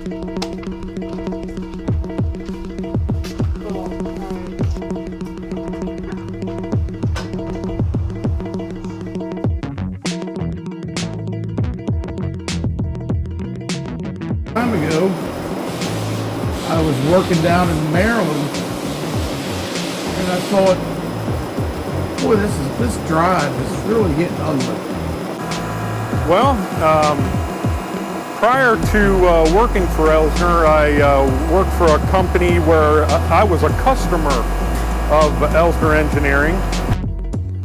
Time ago, I was working down in Maryland, and I thought, boy, this drive is really getting ugly. Well, prior to working for Elsner, I worked for a company where I was a customer of Elsner Engineering.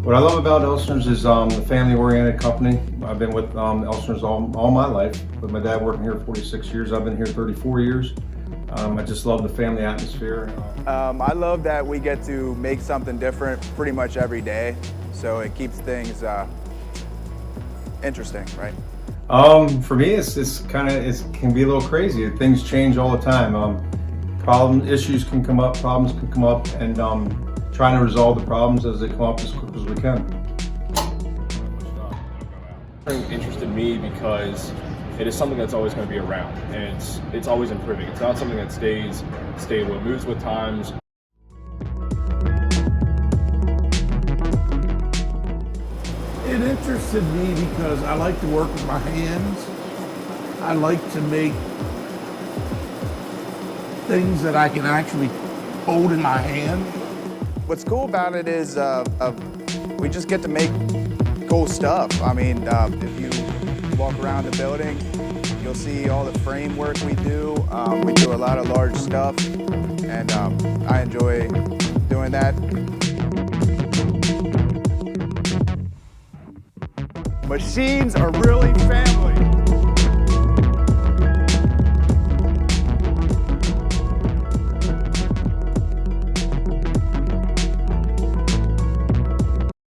What I love about Elsner's is the family-oriented company. I've been with Elsner's all my life. With my dad working here 46 years, I've been here 34 years. I just love the family atmosphere. I love that we get to make something different pretty much every day, so it keeps things interesting, right? For me, it can be a little crazy. Things change all the time. Issues can come up, problems can come up, and trying to resolve the problems as they come up as quick as we can. It interested me because it is something that's always going to be around, and it's always improving. It's not something that stays stable. It moves with times. It interested me because I like to work with my hands. I like to make things that I can actually hold in my hand. What's cool about it is we just get to make cool stuff. I mean, if you walk around the building, you'll see all the framework we do. We do a lot of large stuff, and I enjoy doing that. Machines are really family.